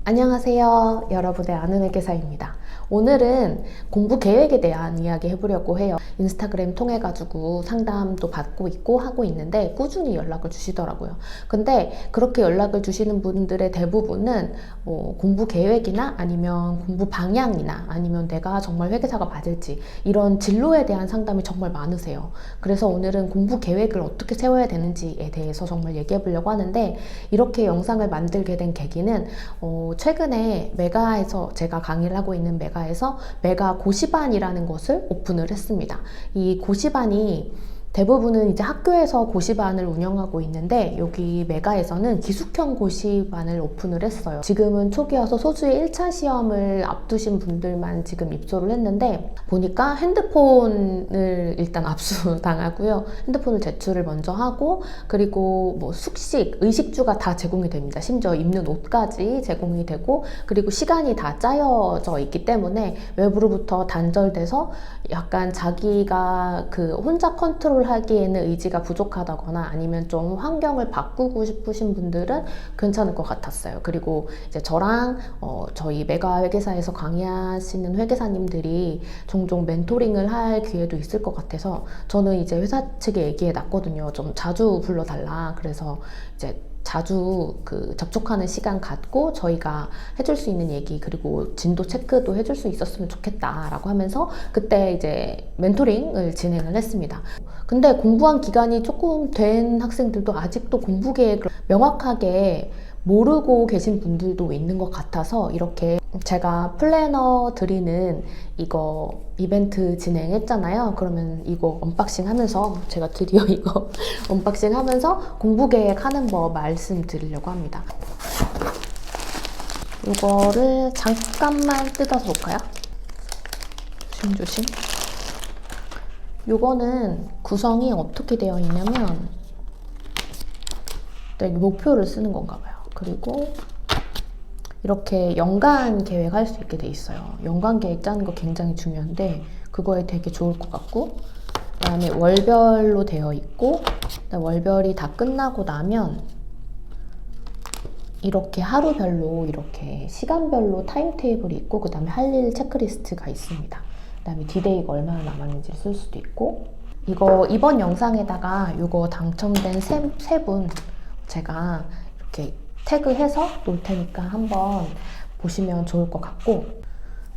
안녕하세요. 여러분의 아는 회계사입니다. 오늘은 공부 계획에 대한 이야기 해보려고 해요. 인스타그램 통해 가지고 상담도 받고 있고 하고 있는데 꾸준히 연락을 주시더라고요. 근데 그렇게 연락을 주시는 분들의 대부분은 공부 계획이나 아니면 공부 방향이나 아니면 내가 정말 회계사가 맞을지 이런 진로에 대한 상담이 정말 많으세요. 그래서 오늘은 공부 계획을 어떻게 세워야 되는지에 대해서 정말 얘기해 보려고 하는데, 이렇게 영상을 만들게 된 계기는 최근에 메가에서, 제가 강의를 하고 있는 메가에서 메가 고시반이라는 것을 오픈을 했습니다. 이 고시반이 대부분은 이제 학교에서 고시반을 운영하고 있는데, 여기 메가에서는 기숙형 고시반을 오픈을 했어요. 지금은 초기여서 소수의 1차 시험을 앞두신 분들만 지금 입소를 했는데, 보니까 핸드폰을 일단 압수당하고요. 핸드폰을 제출을 먼저 하고, 그리고 뭐 숙식, 의식주가 다 제공이 됩니다. 심지어 입는 옷까지 제공이 되고, 그리고 시간이 다 짜여져 있기 때문에 외부로부터 단절돼서 약간 자기가 혼자 컨트롤 하기에는 의지가 부족하다거나 아니면 좀 환경을 바꾸고 싶으신 분들은 괜찮을 것 같았어요. 그리고 이제 저랑 저희 메가 회계사에서 강의하시는 회계사님들이 종종 멘토링을 할 기회도 있을 것 같아서 저는 이제 회사 측에 얘기해 놨거든요. 좀 자주 불러달라. 그래서 이제 자주 접촉하는 시간 갖고 저희가 해줄 수 있는 얘기, 그리고 진도 체크도 해줄 수 있었으면 좋겠다라고 하면서 그때 이제 멘토링을 진행을 했습니다. 근데 공부한 기간이 조금 된 학생들도 아직도 공부 계획을 명확하게 모르고 계신 분들도 있는 것 같아서, 이렇게 제가 플래너 드리는 이거 이벤트 진행했잖아요. 그러면 이거 언박싱 하면서, 제가 드디어 이거 언박싱 하면서 공부 계획 하는 법 말씀드리려고 합니다. 이거를 잠깐만 뜯어서 볼까요? 조심조심. 이거는 구성이 어떻게 되어 있냐면, 목표를 쓰는 건가 봐요. 그리고 이렇게 연간 계획할 수 있게 돼 있어요. 연간 계획 짜는 거 굉장히 중요한데 그거에 되게 좋을 것 같고, 그 다음에 월별로 되어 있고, 월별이 다 끝나고 나면 이렇게 하루별로, 이렇게 시간별로 타임테이블이 있고, 그 다음에 할 일 체크리스트가 있습니다. 그 다음에 디데이가 얼마나 남았는지를 쓸 수도 있고, 이거 이번 영상에다가 이거 당첨된 세 분 제가 이렇게 태그해서 놓을 테니까 한번 보시면 좋을 것 같고,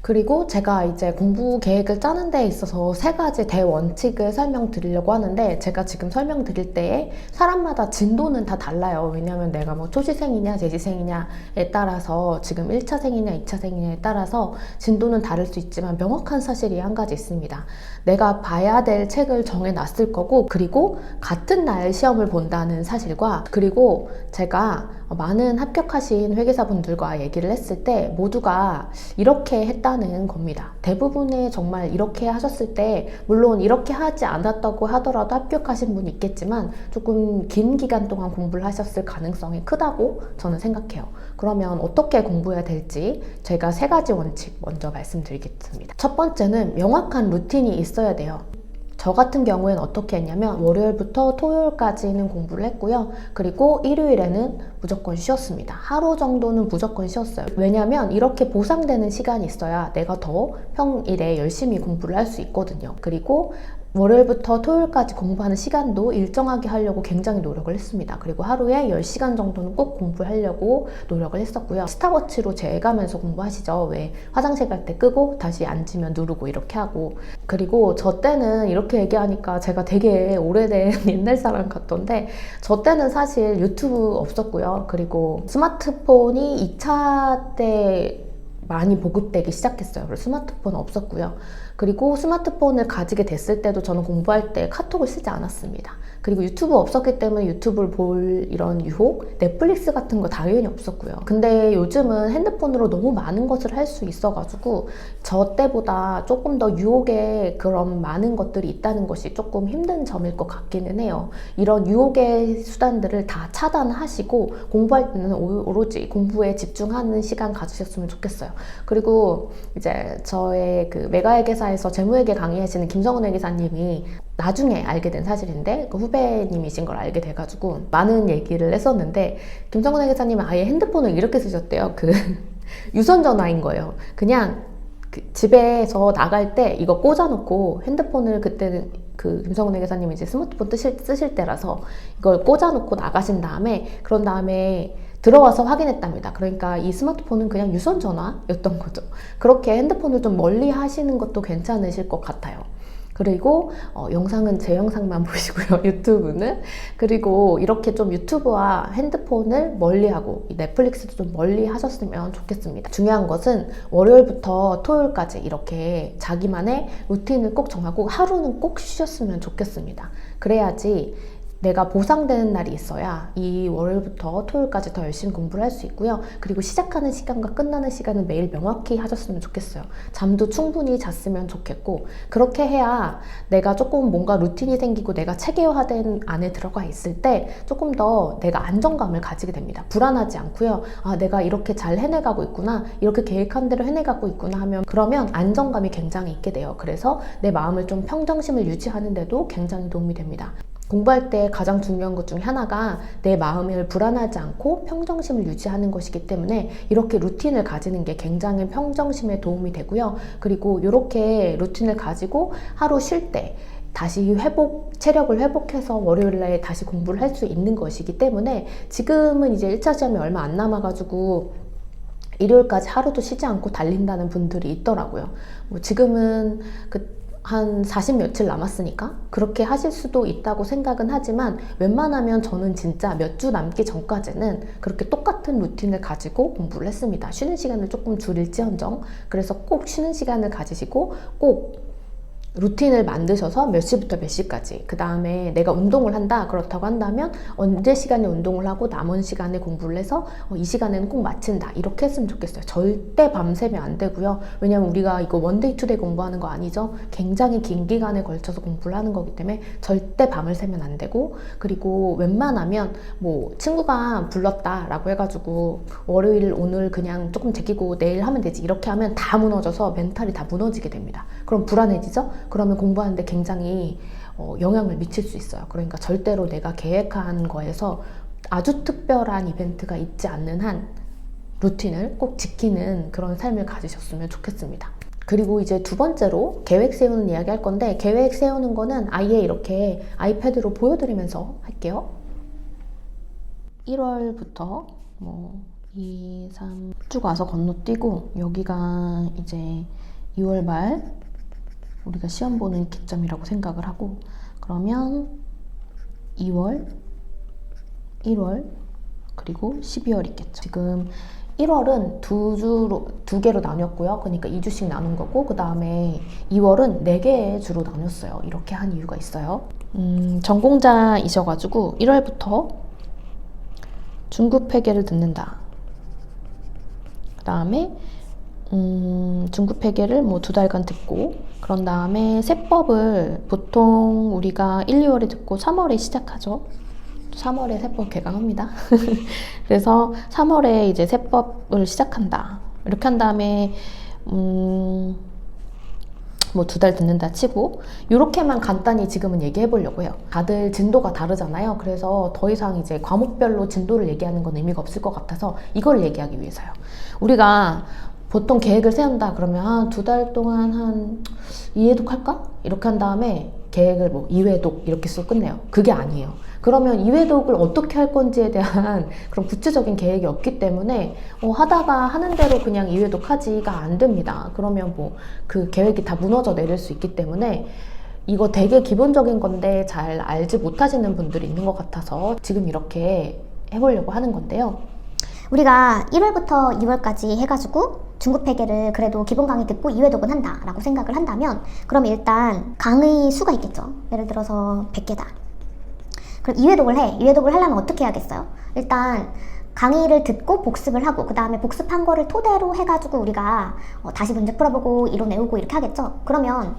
그리고 제가 이제 공부 계획을 짜는 데 있어서 3가지 대원칙을 설명드리려고 하는데, 제가 지금 설명드릴 때에 사람마다 진도는 다 달라요. 왜냐면 내가 뭐 초시생이냐 재시생이냐에 따라서, 지금 1차생이냐 2차생이냐에 따라서 진도는 다를 수 있지만 명확한 사실이 한 가지 있습니다. 내가 봐야 될 책을 정해놨을 거고, 그리고 같은 날 시험을 본다는 사실과, 그리고 제가 많은 합격하신 회계사분들과 얘기를 했을 때 모두가 이렇게 했다는 겁니다. 대부분의 정말 이렇게 하셨을 때, 물론 이렇게 하지 않았다고 하더라도 합격하신 분이 있겠지만 조금 긴 기간 동안 공부를 하셨을 가능성이 크다고 저는 생각해요. 그러면 어떻게 공부해야 될지 제가 3가지 원칙 먼저 말씀드리겠습니다. 첫 번째는 명확한 루틴이 있어야 돼요. 저 같은 경우에는 어떻게 했냐면 월요일부터 토요일까지는 공부를 했고요. 그리고 일요일에는 무조건 쉬었습니다. 하루 정도는 무조건 쉬었어요. 왜냐면 이렇게 보상되는 시간이 있어야 내가 더 평일에 열심히 공부를 할 수 있거든요. 그리고 월요일부터 토요일까지 공부하는 시간도 일정하게 하려고 굉장히 노력을 했습니다. 그리고 하루에 10시간 정도는 꼭 공부하려고 노력을 했었고요. 스탑워치로 재가면서 공부하시죠. 왜 화장실 갈 때 끄고 다시 앉으면 누르고 이렇게 하고. 그리고 저 때는, 이렇게 얘기하니까 제가 되게 오래된 옛날 사람 같던데, 저 때는 사실 유튜브 없었고요. 그리고 스마트폰이 2차 때 많이 보급되기 시작했어요. 그래서 스마트폰 없었고요. 그리고 스마트폰을 가지게 됐을 때도 저는 공부할 때 카톡을 쓰지 않았습니다. 그리고 유튜브 없었기 때문에 유튜브를 볼 이런 유혹, 넷플릭스 같은 거 당연히 없었고요. 근데 요즘은 핸드폰으로 너무 많은 것을 할 수 있어가지고 저 때보다 조금 더 유혹에 그런 많은 것들이 있다는 것이 조금 힘든 점일 것 같기는 해요. 이런 유혹의 수단들을 다 차단하시고 공부할 때는 오로지 공부에 집중하는 시간 가지셨으면 좋겠어요. 그리고 이제 저의 메가회계사에서 재무회계 강의하시는 김성은 회계사님이 나중에 알게 된 사실인데, 후배님이신 걸 알게 돼가지고 많은 얘기를 했었는데, 김성근 회계사님은 아예 핸드폰을 이렇게 쓰셨대요. 유선전화인 거예요. 그냥 집에서 나갈 때 이거 꽂아놓고 핸드폰을 그때는 그 김성훈 회계사님이 이제 스마트폰 쓰실 때라서 이걸 꽂아놓고 나가신 다음에 그런 다음에 들어와서 확인했답니다. 그러니까 이 스마트폰은 그냥 유선전화였던 거죠. 그렇게 핸드폰을 좀 멀리 하시는 것도 괜찮으실 것 같아요. 그리고 영상은 제 영상만 보시고요. 유튜브는. 그리고 이렇게 좀 유튜브와 핸드폰을 멀리하고 넷플릭스도 좀 멀리 하셨으면 좋겠습니다. 중요한 것은 월요일부터 토요일까지 이렇게 자기만의 루틴을 꼭 정하고 하루는 꼭 쉬셨으면 좋겠습니다. 그래야지 내가 보상되는 날이 있어야 이 월요일부터 토요일까지 더 열심히 공부를 할 수 있고요. 그리고 시작하는 시간과 끝나는 시간은 매일 명확히 하셨으면 좋겠어요. 잠도 충분히 잤으면 좋겠고 그렇게 해야 내가 조금 뭔가 루틴이 생기고 내가 체계화된 안에 들어가 있을 때 조금 더 내가 안정감을 가지게 됩니다. 불안하지 않고요. 아, 내가 이렇게 잘 해내가고 있구나. 이렇게 계획한 대로 해내가고 있구나 하면 그러면 안정감이 굉장히 있게 돼요. 그래서 내 마음을 좀 평정심을 유지하는 데도 굉장히 도움이 됩니다. 공부할 때 가장 중요한 것 중에 하나가 내 마음을 불안하지 않고 평정심을 유지하는 것이기 때문에 이렇게 루틴을 가지는 게 굉장히 평정심에 도움이 되고요. 그리고 이렇게 루틴을 가지고 하루 쉴 때 다시 체력을 회복해서 월요일날 다시 공부를 할 수 있는 것이기 때문에 지금은 이제 1차 시험이 얼마 안 남아가지고 일요일까지 하루도 쉬지 않고 달린다는 분들이 있더라고요. 뭐 지금은 한 40 며칠 남았으니까 그렇게 하실 수도 있다고 생각은 하지만 웬만하면 저는 진짜 몇 주 남기 전까지는 그렇게 똑같은 루틴을 가지고 공부를 했습니다. 쉬는 시간을 조금 줄일지언정. 그래서 꼭 쉬는 시간을 가지시고 꼭 루틴을 만드셔서 몇 시부터 몇 시까지, 그 다음에 내가 운동을 한다 그렇다고 한다면 언제 시간에 운동을 하고 남은 시간에 공부를 해서 이 시간에는 꼭 마친다 이렇게 했으면 좋겠어요. 절대 밤새면 안 되고요. 왜냐면 우리가 이거 원데이 투데이 공부하는 거 아니죠. 굉장히 긴 기간에 걸쳐서 공부를 하는 거기 때문에 절대 밤을 새면 안 되고, 그리고 웬만하면 뭐 친구가 불렀다 라고 해가지고 월요일 오늘 그냥 조금 제끼고 내일 하면 되지 이렇게 하면 다 무너져서 멘탈이 다 무너지게 됩니다. 그럼 불안해지죠? 그러면 공부하는데 굉장히 영향을 미칠 수 있어요. 그러니까 절대로 내가 계획한 거에서 아주 특별한 이벤트가 있지 않는 한 루틴을 꼭 지키는 그런 삶을 가지셨으면 좋겠습니다. 그리고 이제 두 번째로 계획 세우는 이야기 할 건데, 계획 세우는 거는 아예 이렇게 아이패드로 보여드리면서 할게요. 1월부터 뭐 2, 3 쭉 와서 건너뛰고 여기가 이제 2월 말 우리가 시험 보는 기점이라고 생각을 하고, 그러면 2월, 1월, 그리고 12월 있겠죠. 지금 1월은 두 개로 나눴고요. 그러니까 2주씩 나눈 거고, 그 다음에 2월은 4개의 주로 나눴어요. 이렇게 한 이유가 있어요. 전공자이셔가지고 1월부터 중급 회계를 듣는다. 그 다음에 중급 회계를 뭐 2달간 듣고, 그런 다음에 세법을 보통 우리가 1, 2월에 듣고 3월에 시작하죠. 3월에 세법 개강합니다. 그래서 3월에 이제 세법을 시작한다. 이렇게 한 다음에 뭐 2달 듣는다 치고, 이렇게만 간단히 지금은 얘기해 보려고 해요. 다들 진도가 다르잖아요. 그래서 더 이상 이제 과목별로 진도를 얘기하는 건 의미가 없을 것 같아서 이걸 얘기하기 위해서요. 우리가 보통 계획을 세운다 그러면 한 2달 동안 한 2회독 할까? 이렇게 한 다음에 계획을 뭐 2회독 이렇게 쓰고 끝내요. 그게 아니에요. 그러면 2회독을 어떻게 할 건지에 대한 그런 구체적인 계획이 없기 때문에 하다가 하는 대로 그냥 2회독 하지가 안 됩니다. 그러면 뭐 그 계획이 다 무너져 내릴 수 있기 때문에 이거 되게 기본적인 건데 잘 알지 못하시는 분들이 있는 것 같아서 지금 이렇게 해보려고 하는 건데요. 우리가 1월부터 2월까지 해가지고 중급 회계를 그래도 기본 강의 듣고 2회독은 한다 라고 생각을 한다면, 그럼 일단 강의 수가 있겠죠. 예를 들어서 100개다. 그럼 2회독을 해. 2회독을 하려면 어떻게 해야겠어요? 일단 강의를 듣고 복습을 하고, 그 다음에 복습한 거를 토대로 해가지고 우리가 다시 문제 풀어보고 이론 외우고 이렇게 하겠죠. 그러면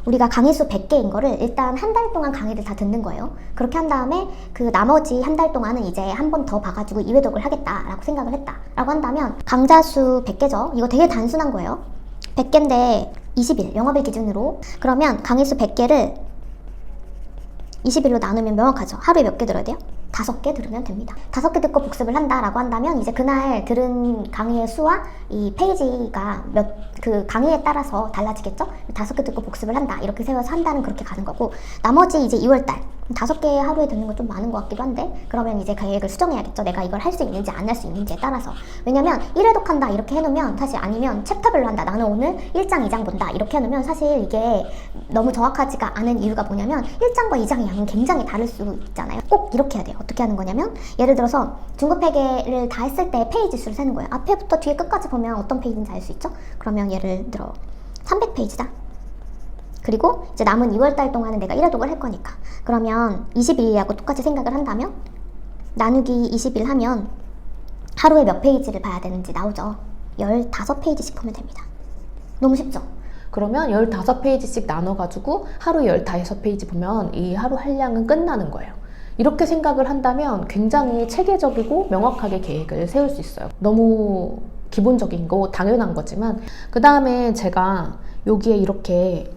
우리가 강의 수 100개인 거를 일단 한 달 동안 강의를 다 듣는 거예요. 그렇게 한 다음에 그 나머지 한 달 동안은 이제 한 번 더 봐가지고 2회독을 하겠다라고 생각을 했다 라고 한다면, 강좌 수 100개죠. 이거 되게 단순한 거예요. 100개인데 20일, 영업일 기준으로. 그러면 강의 수 100개를 20일로 나누면 명확하죠. 하루에 몇 개 들어야 돼요? 5개 들으면 됩니다. 5개 듣고 복습을 한다라고 한다면 이제 그날 들은 강의의 수와 이 페이지가 그 강의에 따라서 달라지겠죠? 5개 듣고 복습을 한다 이렇게 세워서 한 달은 그렇게 가는 거고, 나머지 이제 2월달 5개 하루에 듣는 건 좀 많은 것 같기도 한데, 그러면 이제 계획을 수정해야겠죠. 내가 이걸 할 수 있는지 안 할 수 있는지에 따라서. 왜냐면 1회독 한다 이렇게 해놓으면, 사실 아니면 챕터별로 한다, 나는 오늘 1장 2장 본다 이렇게 해놓으면 사실 이게 너무 정확하지가 않은 이유가 뭐냐면 1장과 2장의 양은 굉장히 다를 수 있잖아요. 꼭 이렇게 해야 돼요. 어떻게 하는 거냐면, 예를 들어서 중급회계를 다 했을 때 페이지 수를 세는 거예요. 앞에부터 뒤에 끝까지 보면 어떤 페이지인지 알 수 있죠? 그러면 예를 들어 300페이지다. 그리고 이제 남은 2월달 동안은 내가 1회독을 할 거니까, 그러면 20일하고 똑같이 생각을 한다면 나누기 20일 하면 하루에 몇 페이지를 봐야 되는지 나오죠. 15페이지씩 보면 됩니다. 너무 쉽죠? 그러면 15페이지씩 나눠가지고 하루에 15페이지 보면 이 하루 한량은 끝나는 거예요. 이렇게 생각을 한다면 굉장히 체계적이고 명확하게 계획을 세울 수 있어요. 너무 기본적인 거, 당연한 거지만, 그 다음에 제가 여기에 이렇게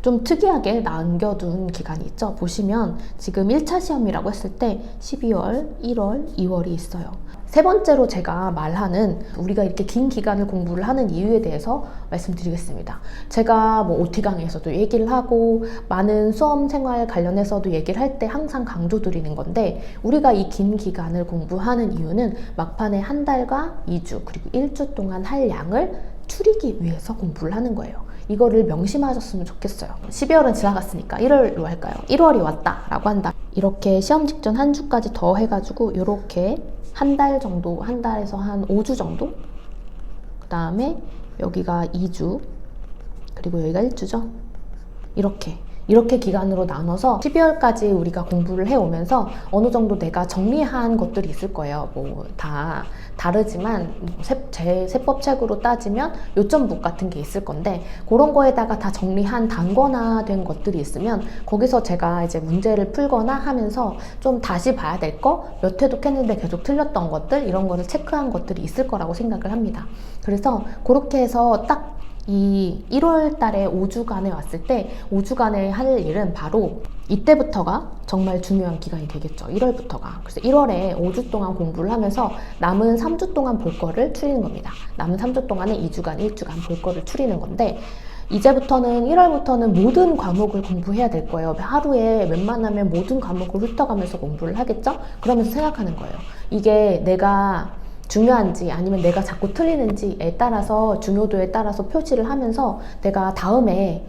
좀 특이하게 남겨둔 기간이 있죠. 보시면 지금 1차 시험이라고 했을 때 12월, 1월, 2월이 있어요. 세 번째로 제가 말하는, 우리가 이렇게 긴 기간을 공부를 하는 이유에 대해서 말씀드리겠습니다. 제가 뭐 OT 강의에서도 얘기를 하고 많은 수험 생활 관련해서도 얘기를 할 때 항상 강조드리는 건데, 우리가 이 긴 기간을 공부하는 이유는 막판에 한 달과 2주 그리고 1주 동안 할 양을 추리기 위해서 공부를 하는 거예요. 이거를 명심하셨으면 좋겠어요. 12월은 지나갔으니까 1월로 할까요? 1월이 왔다 라고 한다. 이렇게 시험 직전 한 주까지 더 해가지고 이렇게 한 달 정도, 한 달에서 한 5주 정도? 그 다음에 여기가 2주, 그리고 여기가 1주죠? 이렇게 기간으로 나눠서 12월까지 우리가 공부를 해오면서 어느 정도 내가 정리한 것들이 있을 거예요. 뭐 다 다르지만 제 세법책으로 따지면 요점북 같은 게 있을 건데, 그런 거에다가 다 정리한 단권화된 것들이 있으면 거기서 제가 이제 문제를 풀거나 하면서 좀 다시 봐야 될 거, 몇 회독 했는데 계속 틀렸던 것들, 이런 거를 체크한 것들이 있을 거라고 생각을 합니다. 그래서 그렇게 해서 딱 이 1월 달에 5주간에 왔을 때 5주간에 할 일은 바로 이때부터가 정말 중요한 기간이 되겠죠. 1월부터가. 그래서 1월에 5주 동안 공부를 하면서 남은 3주 동안 볼 거를 추리는 겁니다. 남은 3주 동안에 2주간, 1주간 볼 거를 추리는 건데, 이제부터는 1월부터는 모든 과목을 공부해야 될 거예요. 하루에 웬만하면 모든 과목을 훑어가면서 공부를 하겠죠? 그러면서 생각하는 거예요. 이게 내가 중요한지 아니면 내가 자꾸 틀리는지에 따라서, 중요도에 따라서 표시를 하면서 내가 다음에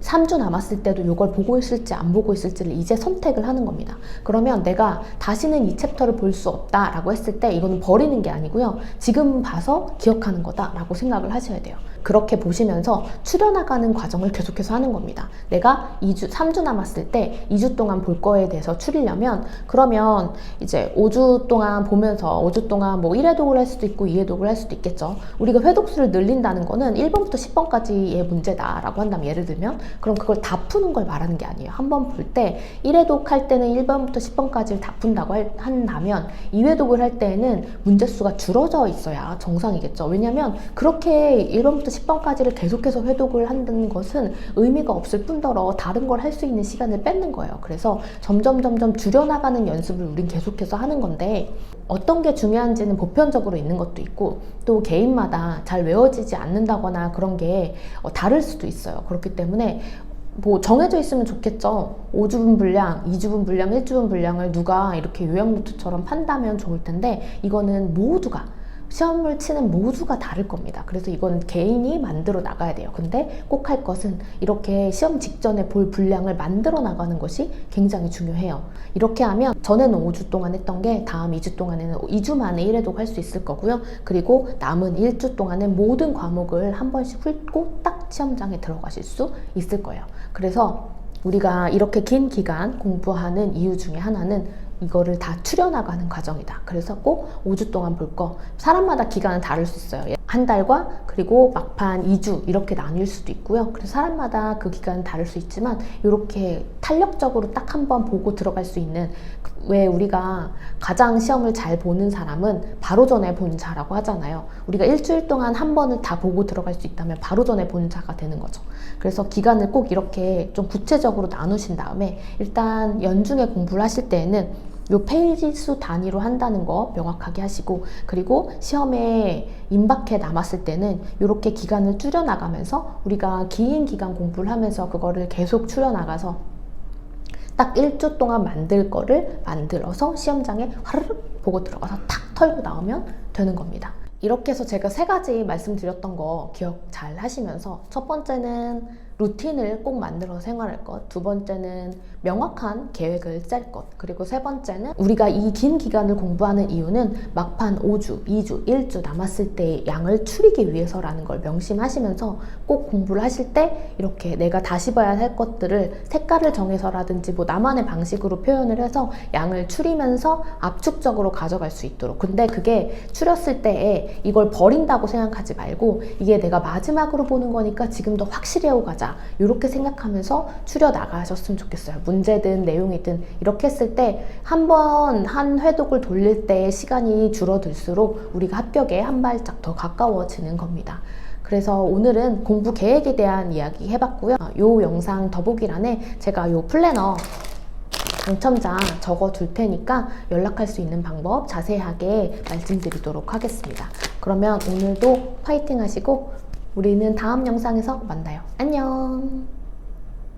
3주 남았을 때도 이걸 보고 있을지 안 보고 있을지를 이제 선택을 하는 겁니다. 그러면 내가 다시는 이 챕터를 볼 수 없다라고 했을 때 이거는 버리는 게 아니고요, 지금 봐서 기억하는 거다라고 생각을 하셔야 돼요. 그렇게 보시면서 추려나가는 과정을 계속해서 하는 겁니다. 내가 3주 남았을 때 2주 동안 볼 거에 대해서 추리려면, 그러면 이제 5주 동안 보면서 5주 동안 뭐 1회독을 할 수도 있고 2회독을 할 수도 있겠죠. 우리가 회독수를 늘린다는 거는 1번부터 10번까지의 문제다라고 한다면, 예를 들면 그럼 그걸 다 푸는 걸 말하는 게 아니에요. 한 번 볼 때 1회독 할 때는 1번부터 10번까지를 다 푼다고 한다면 2회독을 할 때에는 문제수가 줄어져 있어야 정상이겠죠. 왜냐면 그렇게 1번부터 10번까지를 계속해서 회독을 한다는 것은 의미가 없을 뿐더러 다른 걸 할 수 있는 시간을 뺏는 거예요. 그래서 점점 줄여나가는 연습을 우린 계속해서 하는 건데, 어떤 게 중요한지는 보편적으로 있는 것도 있고, 또 개인마다 잘 외워지지 않는다거나 그런 게 다를 수도 있어요. 그렇기 때문에 뭐 정해져 있으면 좋겠죠. 5주분 분량, 2주분 분량, 1주분 분량을 누가 이렇게 요약노트처럼 판다면 좋을 텐데, 이거는 모두가, 시험을 치는 모두가 다를 겁니다. 그래서 이건 개인이 만들어 나가야 돼요. 근데 꼭 할 것은 이렇게 시험 직전에 볼 분량을 만들어 나가는 것이 굉장히 중요해요. 이렇게 하면 전에는 5주 동안 했던 게 다음 2주 동안에는 2주 만에 1회독 할 수 있을 거고요. 그리고 남은 1주 동안은 모든 과목을 한 번씩 훑고 딱 시험장에 들어가실 수 있을 거예요. 그래서 우리가 이렇게 긴 기간 공부하는 이유 중에 하나는 이거를 다 추려나가는 과정이다. 그래서 꼭 5주 동안 볼 거, 사람마다 기간은 다를 수 있어요. 한 달과 그리고 막판 2주 이렇게 나뉠 수도 있고요. 그래서 사람마다 그 기간은 다를 수 있지만 이렇게 탄력적으로 딱 한 번 보고 들어갈 수 있는, 왜 우리가 가장 시험을 잘 보는 사람은 바로 전에 본 자라고 하잖아요. 우리가 일주일 동안 한 번을 다 보고 들어갈 수 있다면 바로 전에 본 자가 되는 거죠. 그래서 기간을 꼭 이렇게 좀 구체적으로 나누신 다음에 일단 연중에 공부를 하실 때에는 요 페이지 수 단위로 한다는 거 명확하게 하시고, 그리고 시험에 임박해 남았을 때는 이렇게 기간을 줄여나가면서 우리가 긴 기간 공부를 하면서 그거를 계속 줄여나가서 딱 1주 동안 만들 거를 만들어서 시험장에 화르륵 보고 들어가서 탁 털고 나오면 되는 겁니다. 이렇게 해서 제가 3가지 말씀드렸던 거 기억 잘 하시면서, 첫 번째는 루틴을 꼭 만들어서 생활할 것, 두 번째는 명확한 계획을 짤 것, 그리고 세 번째는 우리가 이 긴 기간을 공부하는 이유는 막판 5주, 2주, 1주 남았을 때의 양을 줄이기 위해서라는 걸 명심하시면서 꼭 공부를 하실 때 이렇게 내가 다시 봐야 할 것들을 색깔을 정해서라든지 뭐 나만의 방식으로 표현을 해서 양을 줄이면서 압축적으로 가져갈 수 있도록. 근데 그게 줄였을 때에 이걸 버린다고 생각하지 말고, 이게 내가 마지막으로 보는 거니까 지금 더 확실히 하고 가자, 이렇게 생각하면서 줄여 나가셨으면 좋겠어요. 문제든 내용이든 이렇게 했을 때 한 번 한 회독을 돌릴 때 시간이 줄어들수록 우리가 합격에 한 발짝 더 가까워지는 겁니다. 그래서 오늘은 공부 계획에 대한 이야기 해봤고요. 요 영상 더보기란에 제가 요 플래너 당첨자 적어 둘 테니까 연락할 수 있는 방법 자세하게 말씀드리도록 하겠습니다. 그러면 오늘도 파이팅 하시고 우리는 다음 영상에서 만나요. 안녕.